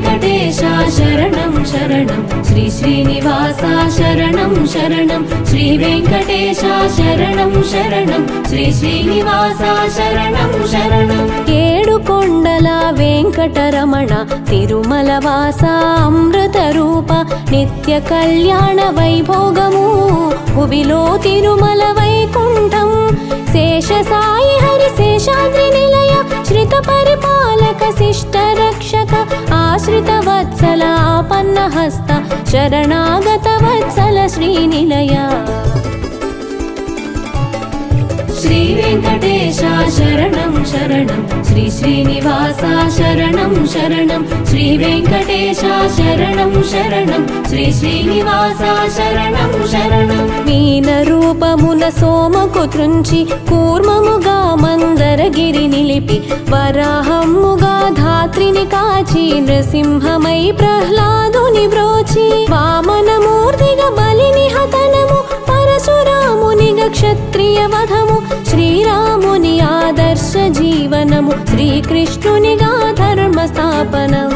వెంకటేశ శరణం శరణం శ్రీ శ్రీనివాస శరణం శరణం శ్రీ వెంకటేశ శరణం శరణం శ్రీ శ్రీనివాస శరణం శరణం ఏడు కొండల వెంకటరమణ తిరుమల వాస అమృత రూప నిత్య కళ్యాణ వైభోగము భువిలో తిరుమల వైకుంఠం శేష సాయి హరి శేషాద్రి నిలయ శ్రిత పరిపాలక శిష్ట రక్షక ఆశ్రిత వత్సల ఆపన్న హస్త శరణాగత వత్సల శ్రీనిలయ శ్రీ వెంకటేశ శరణం శరణం శ్రీ శ్రీనివాస శరణం శరణం శ్రీ వెంకటేశ శరణం శరణం శ్రీ శ్రీనివాస శరణం శరణం మీన రూపమున సోమకు త్రుంచి కూర్మముగా మందరగిరి నిలిపి వరాహముగా ధాత్రిని కాచి నృసింహమై ప్రహ్లాదుని బ్రోచి వామనమూర్తిగా బలిని హతనము పరశురామునిగా క్షత్రియ వధము శ్రీరాముని ఆదర్శ జీవనము శ్రీకృష్ణునిగా ధర్మ స్థాపనం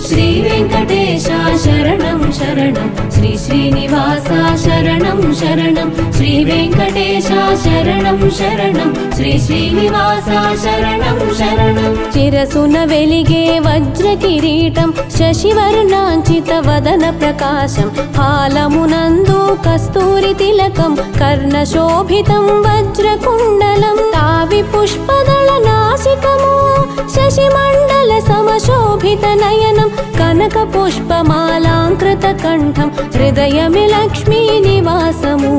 శ్రీ వెంకటేశ శరణం శరణం శ్రీ శ్రీనివాస శరణం శరణం శ్రీ వెంకటేశ శరణం శరణం శ్రీ శ్రీనివాస శరణం శరణం చిరసున వెలిగే వజ్ర కిరీటం శశివర్ణాంచిత వదన ప్రకాశం హాలమునందు కస్తూరి తిలకం కర్ణ శోభితం వజ్రకుండలం తావి పుష్పదళ నాసికము శశిమండల సమశోభిత నయనం కనక పుష్పమాలాంకృత కంఠం హృదయమి లక్ష్మీ నివాసము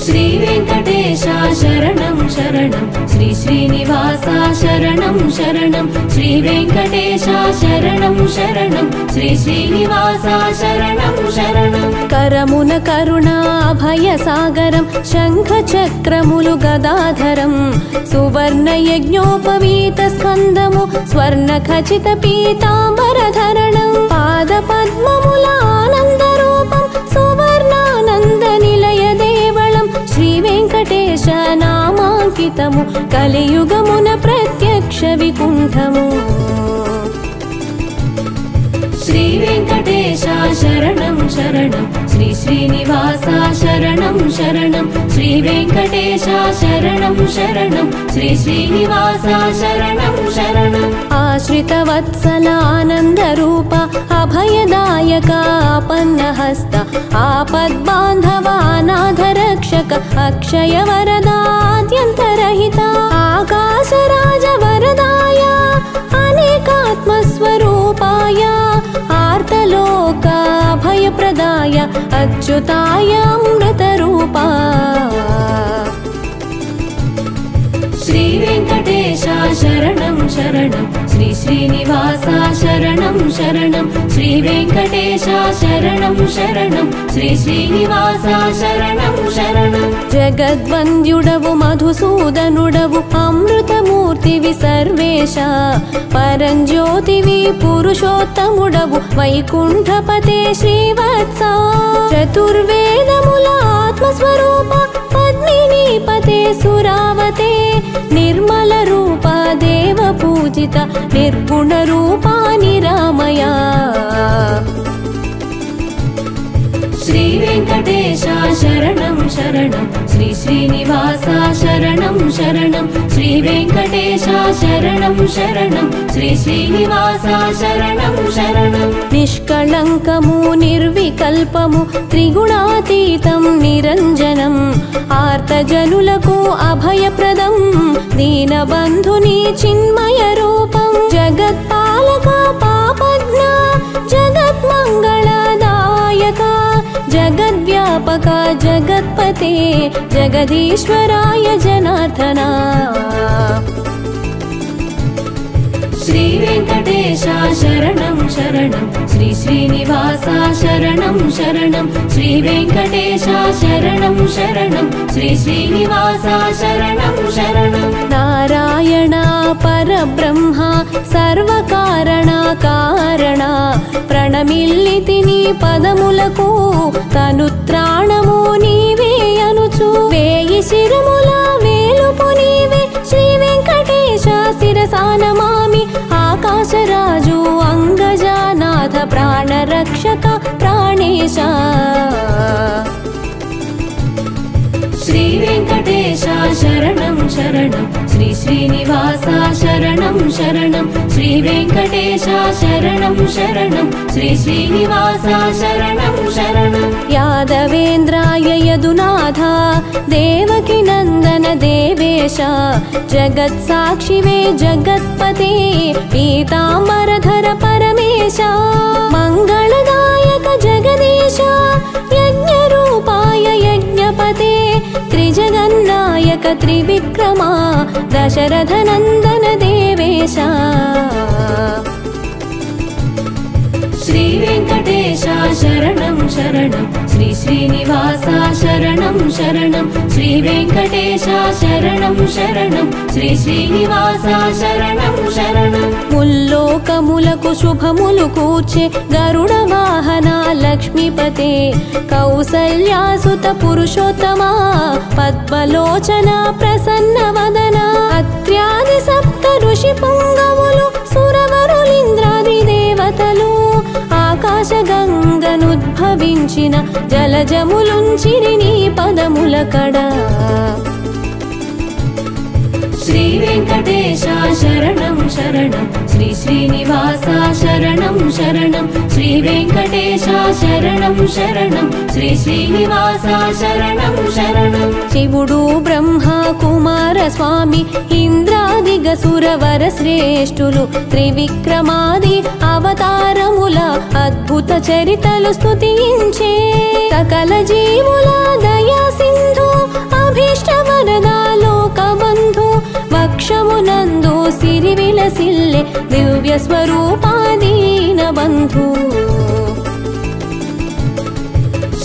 శ్రీ వెంకటేశ శరణం శరణం శ్రీ శ్రీనివాస శరణం శరణం శ్రీ వెంకటేశ శరణం శరణం శ్రీ శ్రీనివాస శరణం శరణం కరమున కరుణా అభయ సాగరం శంఖ చక్రములు గదాధరం సువర్ణ యజ్ఞోపవీత స్కందము స్వర్ణ ఖచిత పీతాంబర ధరణం పాద పద్మముల ఆనంద రూపం సువర్ణానంద నిలయ దేవళం శ్రీ వెంకటేశ నామాంకితము కలియుగమున ప్రత్యక్ష వికుంఠము శ్రీ వెంకటేశ శరణం శరణం శ్రీ శ్రీనివాస శరణం శరణం శ్రీ వెంకటేశ శరణం శరణం శ్రీ శ్రీనివాస శరణం శరణం ఆశ్రిత వత్సల ఆనంద రూప అభయదాయక ఆపన్న హస్త ఆపద్బాంధవ అనాథ రక్షక అక్షయ వరదాద్యంతరహిత ఆకాశరాజ వరదాయ అనేకాత్మస్వరూపాయ ఆర్తలోక అభయప్రదాయ అచ్యుతాయ అమృత రూపా శ్రీ వెంకటేశ శరణం శరణం శ్రీ శ్రీనివాస శరణం శరణం శ్రీ వెంకటేశ శరణం శరణం శ్రీ శ్రీనివాస శరణం శరణం జగద్వంద్యుడవు మధుసూదనుడవు అమృతమూర్తివి సర్వేశ పరంజ్యోతివి పురుషోత్తముడవు వైకుంఠపతే శ్రీవత్స చతుర్వేదముల ఆత్మస్వరూప పద్మిని పతే సురావతే నిర్మల రూప దేవ పూజిత నిర్గుణ రూపా నిరామయ శ్రీ వెంకటేశ శరణం శరణం శ్రీ శ్రీనివాస శరణం శరణం శ్రీ వెంకటేశ శరణం శరణం శ్రీ శ్రీనివాస శరణం శరణం నిష్కళంకము నిర్వికల్పము త్రిగుణాతీతం నిరంజనం ఆర్తజనులకు అభయప్రదం దీనబంధుని చిన్మయ రూపం జగత్పాలక పాపజ్ఞ జగత్మంగళదాయక జగద్వ్యాపక జగత్పతే జగదీశ్వరాయ జనార్దనా శ్రీ వెంకటేశ శరణం శరణం శ్రీ శ్రీనివాస శరణం శరణం శ్రీ వెంకటేశ శరణం శరణం శ్రీ శ్రీనివాస శరణం శరణం నారాయణ పరబ్రహ్మ సర్వకారణ కారణ ప్రణమిల్లితిని పదములకు తనుత్రాణము నీవే అనుచు వేయి శిరముల వేలుపు నీవే శ్రీ नमामि आकाशराजु अंगजानाथ प्राणरक्षक प्राणेश श्री वेंकटेश शरणं शरणं श्री श्रीनिवास शरणं शरणं श्री वेंकटेश शरणं शरणं श्री श्रीनिवास शरणं शरणं यादवेन्द्राय यदुनाथ देवकी नंदन देवेश जगत्साक्षिवे जगत्पते पीताम्बरधर परमेश मंगलदायक जगदीश यज्ञरूपाय यज्ञपते त्रिजगन्नायक त्रिविक्रमा दशरथ नंदन देवेश श्री वेंकटेश शरणं शरणं श्री श्रीनिवास शरणं शरणं श्री वेंकटेश शरणं शरणं श्री श्रीनिवास शरणं शरणं मुल्लोकमुలకు శుభములు కూర్చే గరుడ వాహన లక్ష్మీపతే కౌసల్యాసుత పురుషోత్తమా పద్మలోచన ప్రసన్న వదన అత్ర్యాది సప్త ఋషి పుంగవులు సురవరులింద్రాది దేవతలు ఆకాశ గంగనుద్భవించిన జలజములుంచిరి నీ పదముల కడ श्री वेंकटेश शरणं शरणं श्री श्रीनिवास शरणं शरणं श्री वेंकटेश शरणं शरणं श्री श्रीनिवास शरणं शरणं शिवुडु ब्रह्मा कुमार स्वामी इंद्रादिग सुरवर श्रेष्ठुलु त्रिविक्रमादि अवतारमुल अद्भुत चरितलु स्तुतिंचे सकल जीवुल दया सिंधु अभीष्ट वरदा लोक बंधु वक्षमुनंदु सिरि विलसिल्ले दिव्य स्वरूपादीन बंधु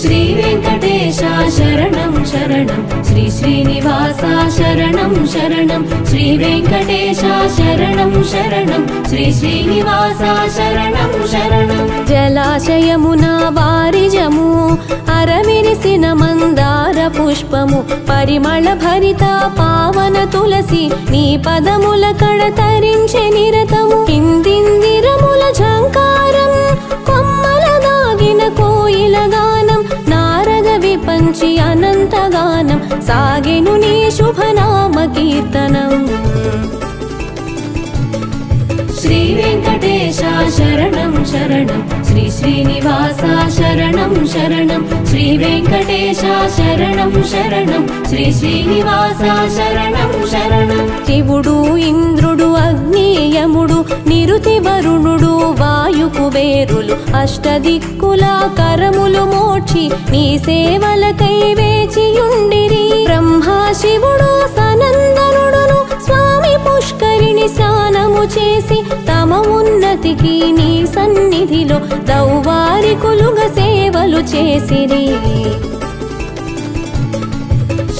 श्री वेंकटेश शरणं शरणं श्री श्रीनिवास शरणं शरणं श्री वेंकटेश शरणं शरणं श्री श्रीनिवास शरणं शरणं जलाशयमुना वारिजमु अरविरिसिन मंदार पुष्पमु परिमళ भरित पावन तुलसी नी पदमुल कड़तरिंचे निरतमु इंदिंदिरमुल झंकारं कोम्मल दागिन कोयिल गानं नारद विपंची अनंत गानं सागेनु नी शुभनाम कीर्तनं श्री वेंकटेश शरणं शरणं श्री श्रीनिवास शरणं शरणं श्री वेंकटेश शरणं शरणं श्री श्रीनिवास शरणं शरणं शिवुडु इंद्रुडु अग्नि यमुडु निरुति वरुणुडु वायु कुबेरुलु अष्टदिक्कुल करमुलु मोक्षि नी सेवलकै वेचियुंडिरि ब्रह्मा शिवुडु सनंदनुडुनु स्वामी पुष्करिणि स्नानमु చేసి తమ ఉన్నతికి నీ సన్నిధిలో దౌవారికులుగా సేవలు చేసిరి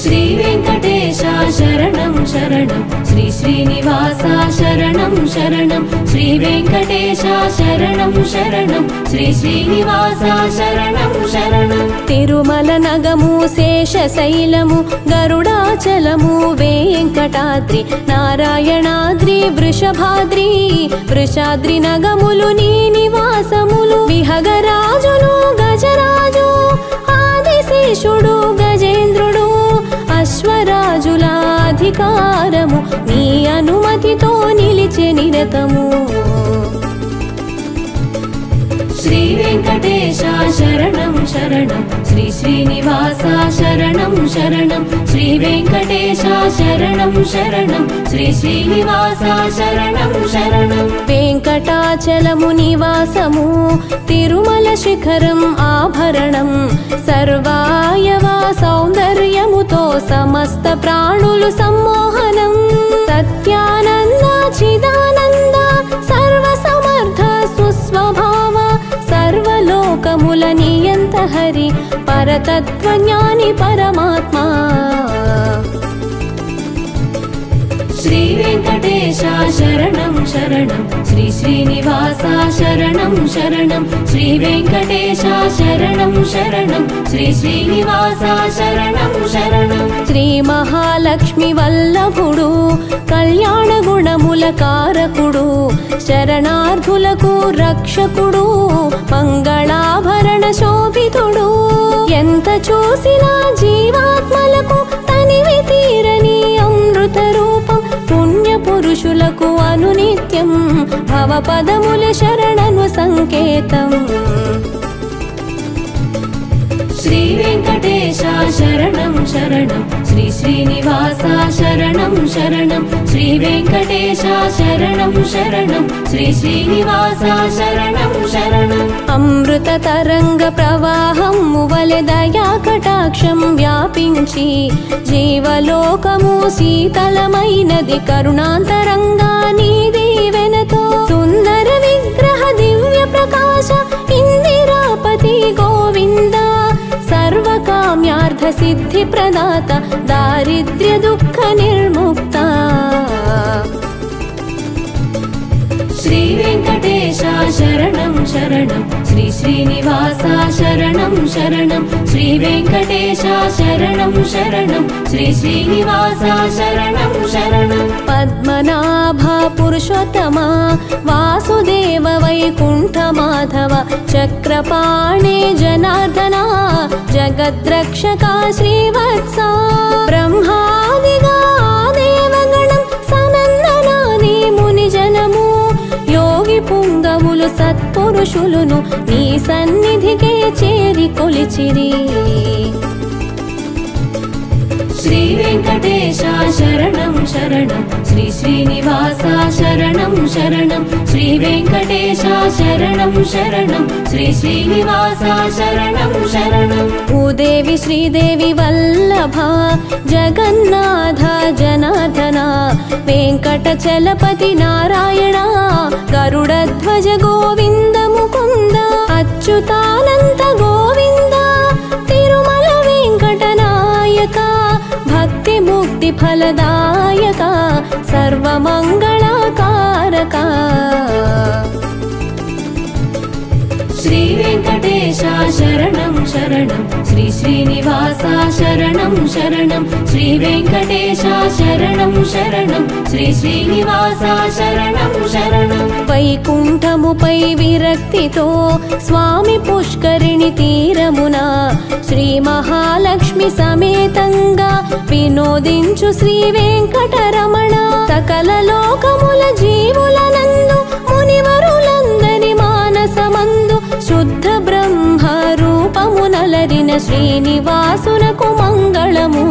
श्री वेंकटेश शरणं शरणं श्री श्रीनिवास शरणं शरणं श्री वेंकटेश शरणं शरणं श्री श्रीनिवास शरणं शरणं तिरुमल नगमु शेषशैलमु गरुडाचलमु वेंकटाद्रि नारायणाद्रि वृषभाद्रि वृषाद्रि नगमुलु नी निवासमुलु विहगराजुनु गजराजु आदिशेषुडु गजेन्द्रुडु अश्वराजुलाधिकारमु नी अनुमतितो निलिचे निरतमु श्री वेंकटेश शरणं शरणं श्री श्रीनिवास शरणं शरणं श्री वेंकटेश शरणं शरणं श्री श्रीनिवास शरणं शरणं वेंकटाचलमु निवासमु तिरुमल शिखरं आभरणं सर्वायवा सौंदर्यमुतो समस्त प्राणुलु सम्मोहनं सत्यानंद चिदानंद सर्वसमर्थ सुस्वभाव सर्वलोकमुल नियंत हरि परतत्वज्ञानी परमात्मा श्री वेंकटेश शरणं शरणं श्री श्रीनिवास शरणं शरणं श्री वेंकटेश शरणं शरणं श्री श्रीनिवास शरणं शरणं శ్రీ మహాలక్ష్మి వల్లభుడు కళ్యాణ గుణముల కారకుడు శరణార్థులకు రక్షకుడు మంగళాభరణ శోభితుడు ఎంత చూసినా జీవాత్మలకు తనివి తీరని అమృత రూపం పుణ్య పురుషులకు అనునిత్యం భవపదముల శరణను సంకేతం శ్రీ వెంకటేశ శరణం శరణం శ్రీ శ్రీనివాస శరణం శరణం శ్రీ వెంకటేశ శరణం శరణం శ్రీ శ్రీనివాస శరణం శరణం అమృత తరంగ ప్రవాహం మువలె దయా కటాక్షం వ్యాపించి జీవలోకము శీతలమైనది కరుణాంతరంగా నీ దీవెనతో సుందర విగ్రహ దివ్య ప్రకాశ ఇందిరాపతి గోవింద సర్వకామ్యార్థ సిద్ధి ప్రదాత దారిద్ర్య దుఃఖ నిర్ముక్త శ్రీ వెంకటేశ శరణం శరణం శ్రీ శ్రీనివాస శరణం శరణం శ్రీ వెంకటేశ శరణం శరణం శ్రీ శ్రీనివాస శరణం శరణం పద్మనాభ పురుషోత్తమ వాసుదేవ వైకుంఠ మాధవ చక్రపాణే జనార్దన జగద్రక్షక శ్రీవత్స బ్రహ్మాదిగా దేవగణం సనందనాది ముని జనము యోగి పుంగవులు సత్పురుషులును నీ సన్నిధికే చేరి కొలిచిరి శ్రీ వెంకటేశ శరణం శరణం శ్రీ శ్రీనివాస శరణం శరణం శ్రీ వెంకటేశ శరణం శరణం శ్రీ శ్రీనివాస శరణం శరణం భూదేవి శ్రీదేవి వల్లభ జగన్నాథ జనార్దన వెంకటచలపతి నారాయణ గరుడధ్వజ గోవింద ముకుంద అచ్యుతానంత గోవింద తిరుమల వెంకటనాయక భక్తి ముక్తి ఫలదాయక సర్వమంగళకారక శ్రీ వెంకటేశ శరణం శరణం శ్రీ శ్రీనివాస శరణం శరణం శ్రీ వెంకటేశ శరణం శరణం శ్రీ శ్రీనివాస శరణం శరణం వైకుంఠముపై విరక్తితో స్వామి పుష్కరిణి తీరమున శ్రీ మహాలక్ష్మి సమేతంగా వినోదించు శ్రీ వెంకటరమణ సకల లోకముల జీవులనందు మునివరులందరి మానసమందు శుద్ధ బ్రహ్మ రూపమునలరిన శ్రీనివాసునకు మంగళము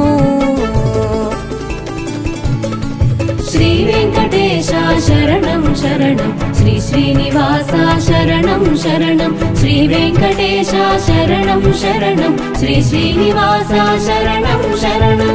శ్రీ వెంకటేశ శరణం శరణం శ్రీ శ్రీనివాస శరణం శరణం శ్రీ వెంకటేశ శరణం శరణం శ్రీ శ్రీనివాస శరణం శరణం